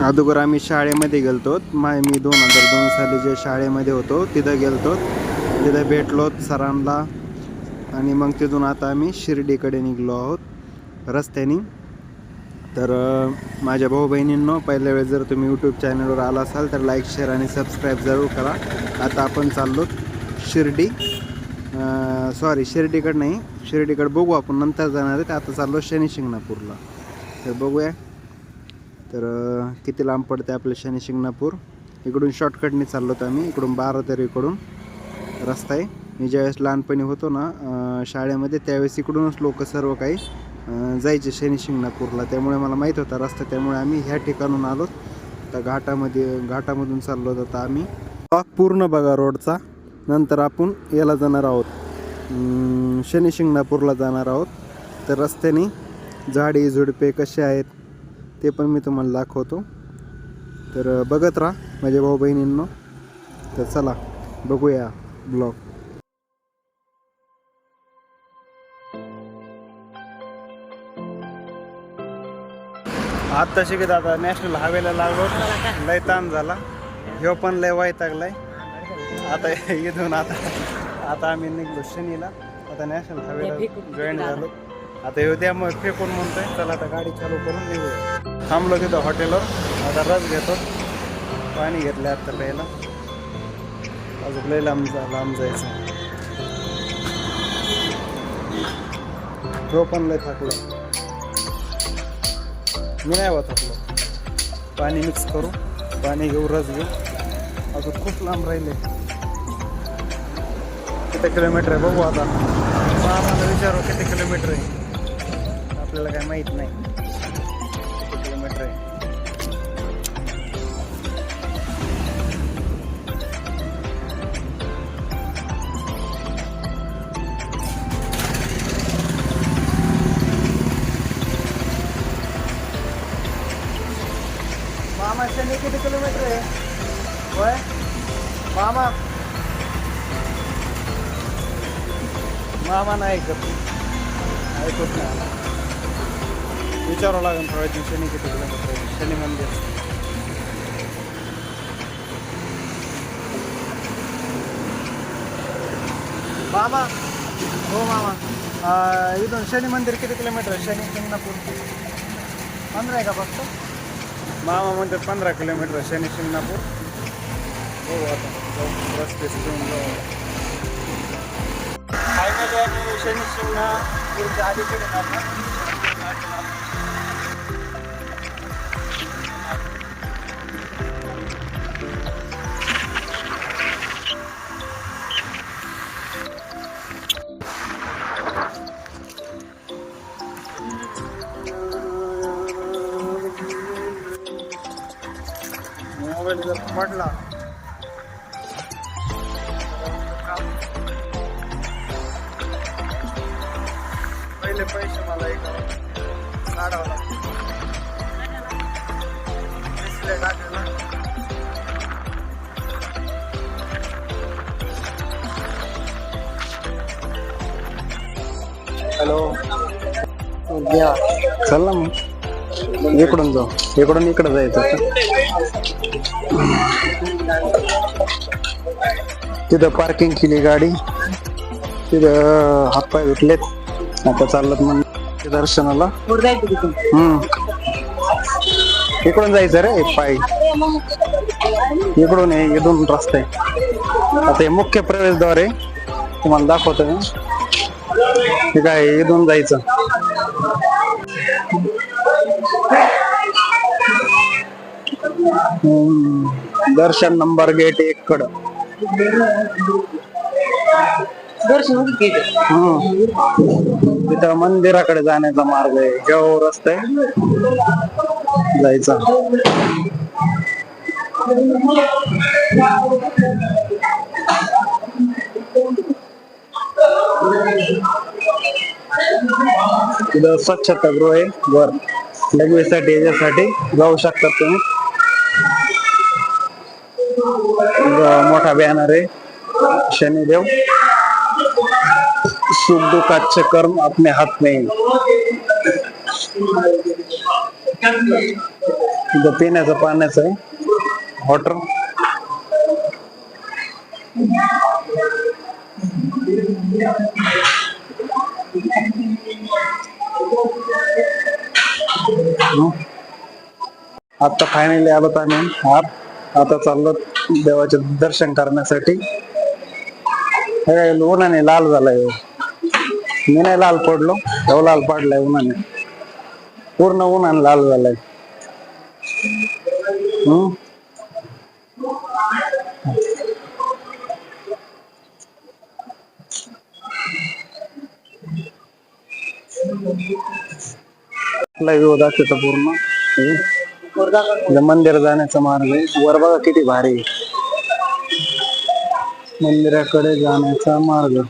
अगोदर आम्ही शाळेमध्ये गेलतो. मी 2002 साली जे शाळेमध्ये होतो तिथं गेलतो. तिथं भेटलो सरांना आणि मग तिथून आता आम्ही शिर्डीकडे निघलो आहोत रस्त्याने. तर माझ्या भाऊ बहिणींनो, पहिल्या वेळेस जर तुम्ही यूट्यूब चॅनलवर आला असाल तर लाईक शेअर आणि सबस्क्राईब जरूर करा. आता आपण चाललो शिर्डी, शिर्डीकडे नाही, शिर्डीकडे बघू आपण नंतर जाणार आहे. आता चाललो शनी शिंगणापूरला. तर बघूया तर किती लांब पडते आपलं शनी शिंगणापूर. इकडून शॉर्टकटने चाललो तर आम्ही, इकडून 12 तारीकडून रस्ता आहे. मी ज्यावेळेस लहानपणी होतो ना शाळेमध्ये, त्यावेळेस इकडूनच लोक सर्व काही जायचे शनी शिंगणापूरला, त्यामुळे मला माहीत होता रस्ता. त्यामुळे आम्ही ह्या ठिकाणून आलो. तर घाटामधून चाललो होतो आम्ही. पूर्ण बघा रोडचा. नंतर आपण याला जाणार आहोत, शनी शिंगणापूरला जाणार आहोत. तर रस्त्याने झाडी झुडपे कसे आहेत ते पण मी तुम्हाला दाखवतो. तर बघत राहा माझ्या भाऊ बहिणींनो. तर चला बघूया ब्लॉग. आत्ता शिकत आता नॅशनल हायवेला लागलो. लय ताण झाला, ह्यो पण लय वैतागलाय. आता इथून आता आम्ही निघलो शनीला. आता नॅशनल हायवेला जॉईन झालो. आता येऊ द्या मग फेकून म्हणतोय. चला आता गाडी चालू करून निघूया. थांबलो तिथं हॉटेलवर. आता रस घेतो, पाणी घेतलं आता प्यायला. अजून लय लांब जायचं. तो पण लय थकलो. मी नाही होत थकलो. पाणी मिक्स करू, पाणी घेऊ, रस घेऊ. अजून खूप लांब राहिले. किती किलोमीटर आहे बघू आता. आम्हाला विचारू किती किलोमीटर आहे. आपल्याला काय माहित नाही किती किलोमीटर आहे. मामा शनी किती किलोमीटर आहे होय मामा? मामा नाही ऐकत नाही. विचारावं लागेल थोड्या दिवसांनी किती किलोमीटर आहे शनी मंदिर. मामा, हो मामा, इथून शनी मंदिर किती किलोमीटर आहे? शनी शिंगणापूर 15 आहे का फक्त? मामा म्हणतात 15 किलोमीटर शनी शिंगणापूर. हो आता रस्ते शनी शिंगणापूरच्या अलीकडे मोबाईल जर पडला पहिले पैसे मला एक काढावं लागतं. डिस्प्ले टाकलेला. हॅलो, चल ना मग इकडून जाऊ. इकडून इकडं जायचं. तिथं पार्किंग केली गाडी. तिथं हातपाय धुतलेत. आता चालत मग दर्शनाला. इकडून जायचं रे पायी. इकडून आहे, इथून रस्ता आहे. आता हे मुख्य प्रवेशद्वार आहे, तुम्हाला दाखवतो मी. ठीक आहे, इथून जायचं. दर्शन नंबर गेट 1 कड. तिथं मंदिराकडे जाण्याचा मार्ग आहे. जो रस्ता आहे जायचा. तिथं स्वच्छतागृह आहे वर. लघवीसाठी याच्यासाठी जाऊ शकतात तुम्ही. मोठा बॅनर आहे. शनिदेव सुख दुःखाचे कर्म अपने हात में. इथं पिण्याचं पाण्याचं आहे वॉटर. आता फायनली आलो आम्ही आता चाललो देवाचे दर्शन करण्यासाठी. उन्हाने लाल झालाय. मी नाही लाल पडलो, तो लाल पडलाय उन्हाने. पूर्ण उन्हाने लाल झालाय. व्ह्यू दाखवतो पूर्ण. मंदिर जाण्याचा मार्ग आहे. वर बघा किती भारी आहे. मंदिराकडे जाण्याचा मार्ग.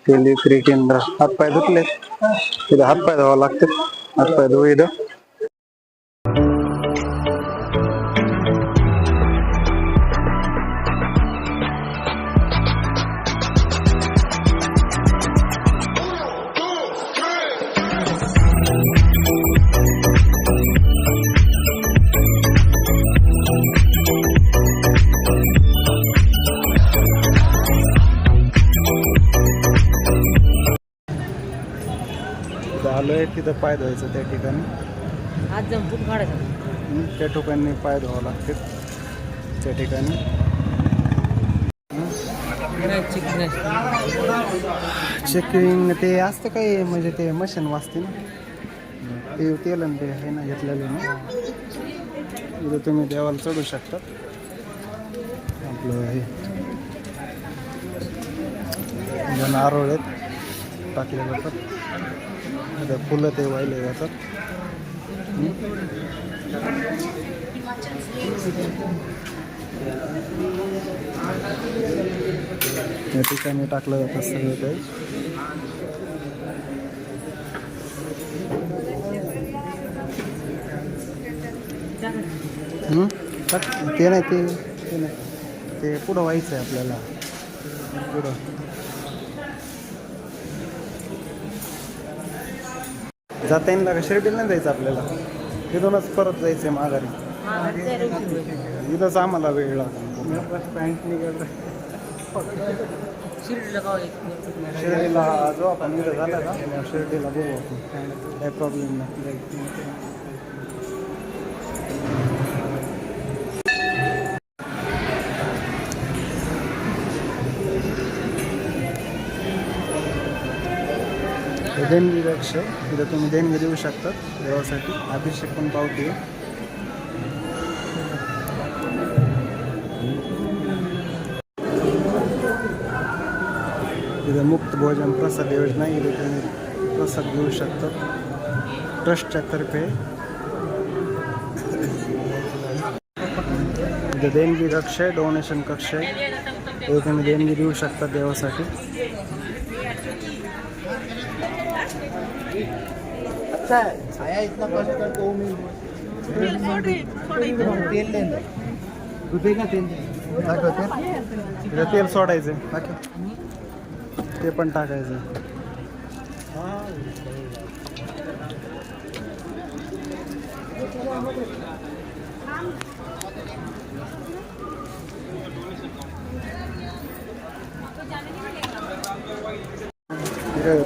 केली केंद्र. हातपाय धुतले, तिथे हातपाय धुवावे लागते. हातपाय धुवू इथं. आलोय तिथं पाय धुवायचं त्या ठिकाणी. आज जंपून काढायचं. त्या ठिकाणी पाय धुवावं लागते त्या ठिकाणी. चेकिंग ते असतं काही म्हणजे ते मशीन वाजते ना ते तेल आणि ते आहे ना घेतलेलं ना. इथं तुम्ही देवाला चढू शकता. आपलं हे नारळ टाकले जातात. आता फुलं ते वाहिले जातात. या ठिकाणी टाकलं जातं सगळं काही. ते नाही ते नाही ते पुढं व्हायचं आहे आपल्याला. पुढं जाता येईल का? शिर्डीला नाही जायचं आपल्याला, तिथूनच परत जायचंय माघारी. इथंच आम्हाला वेळ लागतो. पॅन्ट निघाल शिर्डीला जो आपण इथं झाला का शिर्डीला बघू आपण, काही प्रॉब्लेम नाही. देणगी कक्ष तिथं तुम्ही देणगी देऊ शकता देवासाठी. अभिषेक पण पावते. तिथं मुक्त भोजन प्रसाद योजना इथे तुम्ही प्रसाद घेऊ शकता ट्रस्टच्या तर्फे. इथं देणगी कक्ष आहे, डोनेशन कक्ष आहे. तिथे तुम्ही देणगी देऊ शकता देवासाठी. अच्छा छाया इतना कष्ट करते हो मी तेल लेंगे दुधे का तेल दाखवते. तेल सोडायचं ते पण टाकायचं.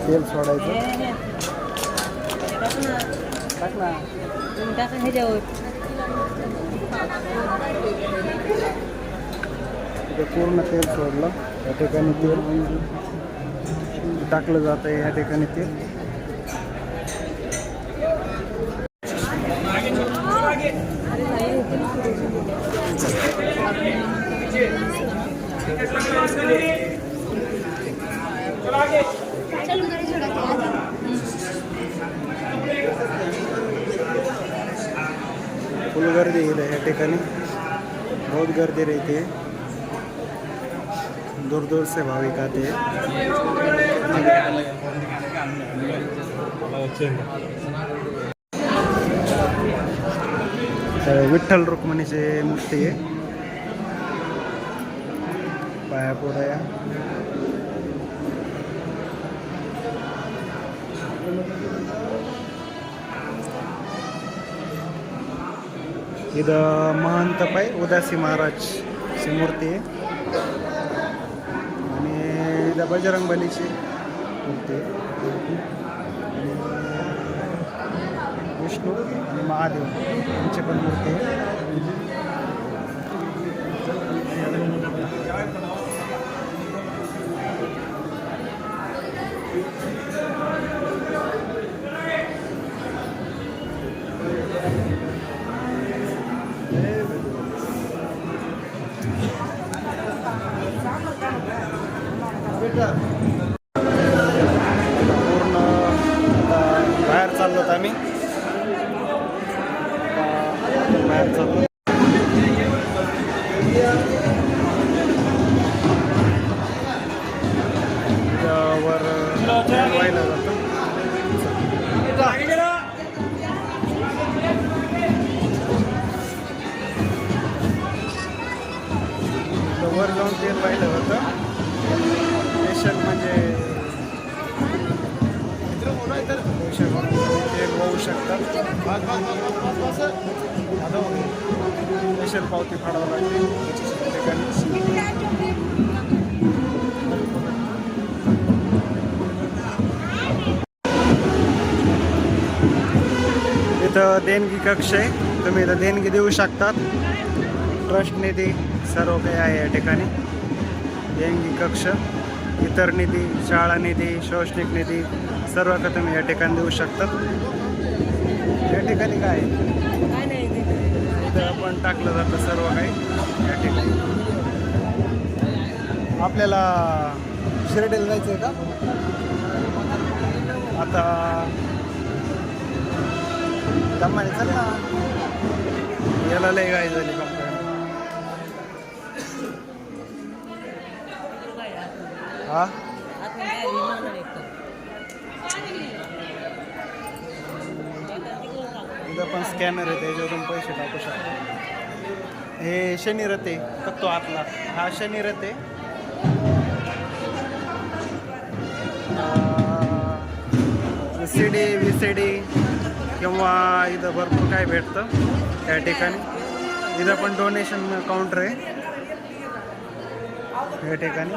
तेल सोडायचं. टाक ना टाका ह्याच्यावर. पूर्ण तेल सोडलं. या ठिकाणी तेल टाकलं जात आहे. या ठिकाणी तेल फुल गर्दी है या ठिकाणी. बहुत गर्दी रहती है. दूर दूर से भाविक आते हैं. विठ्ठल रुक्मिणीची मूर्ती आहे. पाया पोळ्या. इथं महंत पाय उदासी महाराजची मूर्ती आहे आणि इथं बजरंगबलीची मूर्ती आहे आणि विष्णू आणि महादेव यांची पण मूर्ती आहे. पूर्ण बाहेर चाललो आम्ही बाहेर चाललो वर व्हायला जातं वर जाऊन तेल पाहिलं होतं स्पेशल म्हणजे तेल वाहू शकतात स्पेशल पावती फाडावं लागते इथं देणगी कक्ष आहे. तुम्ही इथं देणगी देऊ शकतात. ट्रस्ट निधी सर्व काही आहे या ठिकाणी. देणगी कक्ष, इतर निधी, शाळा निधी, शैक्षणिक निधी सर्व का तुम्ही या ठिकाणी देऊ शकतात. या ठिकाणी काय आहे इथं पण टाकलं जातं सर्व काही या ठिकाणी. आपल्याला शिर्डीला जायचं आहे का आता? दमाने चल ना, याला लय गाय झाली कंपनी. हा इथं पण स्कॅनर आहे त्याच्यावरून पैसे टाकू शकतो. हे शनी रथ आहे फक्त आतला, हा शनी रथ आहे. CD VCD किंवा इथं भरपूर काय भेटतं त्या ठिकाणी. इथं पण डोनेशन काउंटर आहे या ठिकाणी.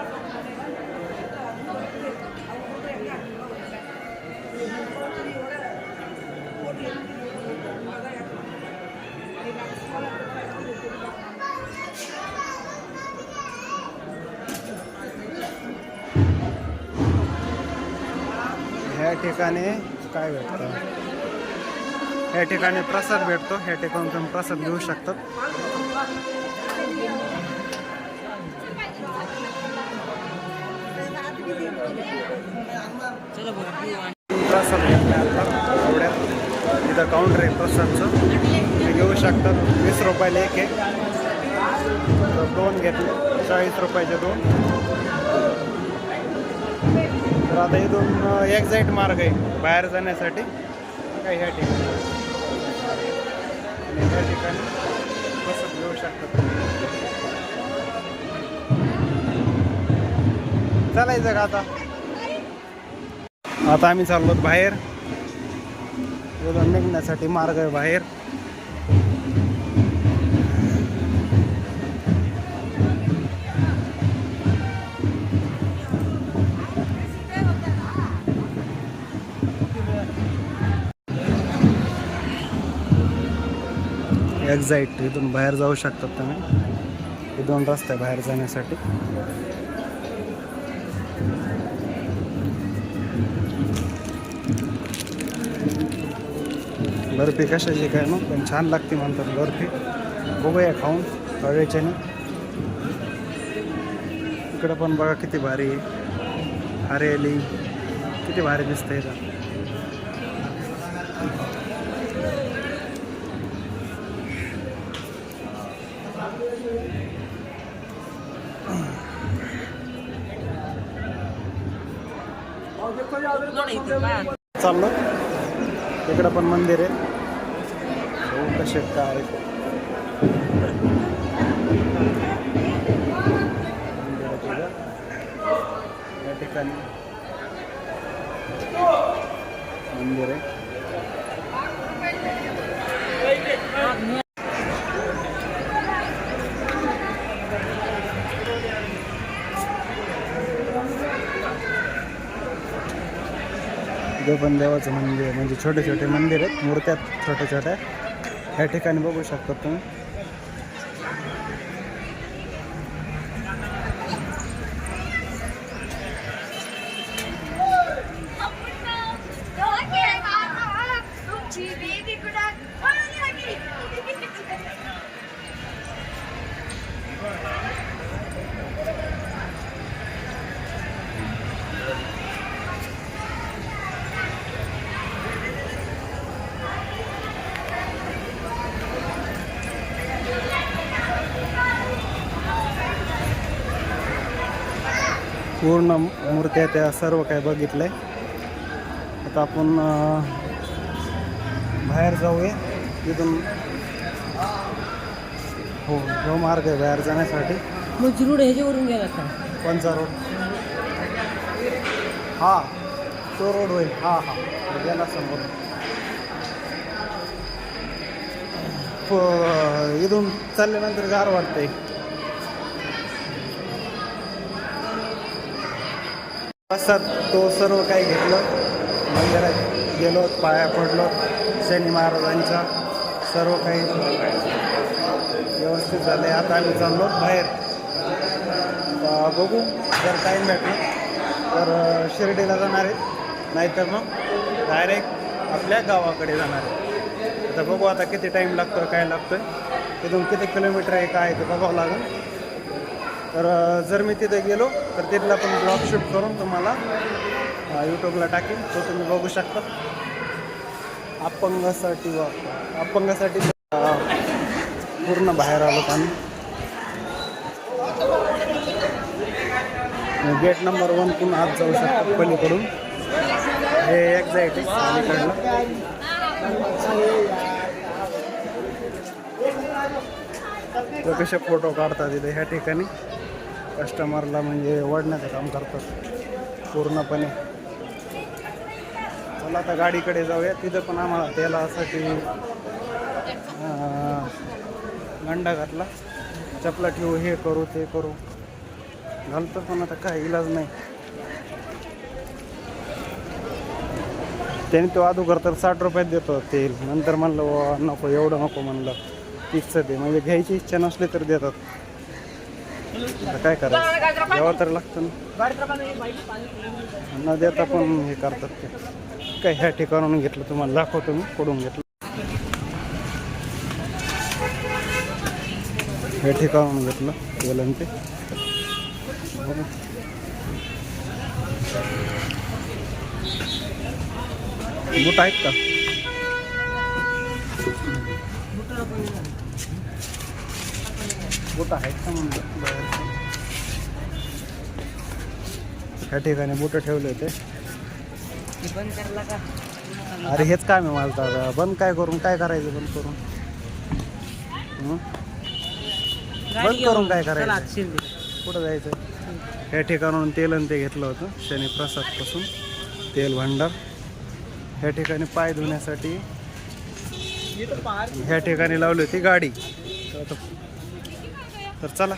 ह्या ठिकाणी काय भेटतं? या ठिकाणी प्रसाद भेटतो. ह्या ठिकाणी तुम्ही प्रसाद घेऊ शकतात. प्रसाद घेतला एवढ्यात. इथं काउंटर आहे प्रसादचं, ते घेऊ शकतात. 20 रुपयाला एक आहे. दोन घेतले 40 रुपयाचे दोन. तर आता इथून एक्झॅक्ट मार्ग आहे बाहेर जाण्यासाठी काय ह्या ठिकाणी. आणि ह्या ठिकाणी प्रसाद घेऊ शकतात. चालायचं का आता? आता आम्ही चाललो बाहेर. निघण्यासाठी मार्ग आहे बाहेर. एक्झॅक्ट इथून बाहेर जाऊ शकतात तुम्ही. हे दोन रस्ते बाहेर जाण्यासाठी. बर्फी कशाची काय मग पण छान लागते म्हणतात बर्फी. बघूया खाऊन कळल्याच्याने. इकडं पण बघा किती भारी आहे. हरियाली किती भारी दिसतंय का. चाललो इकडं पण मंदिर आहे. कसे काय या ठिकाणी मंदिर आहे. इथं पण देवाचं मंदिर म्हणजे छोटे छोटे मंदिर आहेत, मूर्त्या छोट्या छोट्या ह्या ठिकाणी बघू शकता तुम्ही. पूर्ण मूर्त्या त्या सर्व काय बघितलंय. आता आपण बाहेर जाऊया तिथून. हो जो मार्ग आहे बाहेर जाण्यासाठी. मग रोड ह्याच्यावरून गेला का? कोणचा रोड? हा तो रोड होईल. हा हा गेला समोर. इथून चालल्यानंतर गार वाटतंय. प्रसाद तो सर्व काही घेतलं, मंदिरात गेलो, पाया पडलो शनी महाराजांच्या. सर्व काही व्यवस्थित झाले. आता आम्ही चाललो बाहेर. बघू जर टाईम भेटला तर शिर्डीला जाणार आहे, नाहीतर मग डायरेक्ट आपल्या गावाकडे जाणार आहे. आता बघू आता किती टाईम लागतो, काय लागतोय, तिथून किती किलोमीटर आहे काय ते बघावं लागेल. तर जर मी तिथे गेलो तर तिथला पण ब्लॉग शूट करून तुम्हाला यूट्यूबला टाकेन, तो तुम्ही बघू शकता. अपंगासाठी पूर्ण बाहेर आलो आम्ही. गेट नंबर 1 तून आत जाऊ शकतो पलीकडून. हे एक्झॅक्ट आहे अलीकडलं. तर कसे फोटो काढतात तिथे ह्या ठिकाणी. कस्टमरला म्हणजे ओढण्याचं काम करतात पूर्णपणे. चला आता गाडीकडे जाऊया. तिथं पण आम्हाला तेलासाठी गंडा घातला. चपला ठेवू, हे करू ते करू घालतो, पण आता काय इलाज नाही. त्याने तो अगोदर तर 60 रुपयात देतो तेल. नंतर म्हणलं नको एवढं नको, म्हणलं 30चं दे. म्हणजे घ्यायची इच्छा नसली तर देतात. आता काय करायचं, घ्यावं तर लागतं ना. न देता पण हे करतात ते. काय ह्या ठिकाणून घेतलं तुम्हाला दाखवतो मी, पडून घेतलं. ह्या ठिकाणून घेतलं तेल ते. बूट आहेत का? बूट आहेत का म्हणलं बाहेर. ह्या ठिकाणी बूट ठेवले होते. बंद करला का? अरे हेच काम आहे माझं दादा. बंद काय करून काय करायचं? बंद करून बंद करून काय करायचं? कुठं जायचं? ह्या ठिकाणून तेल आणि ते घेतलं होतं शनी प्रसादपासून, तेल भांडार. ह्या ठिकाणी पाय धुण्यासाठी ह्या ठिकाणी लावली होती गाडी. तर चला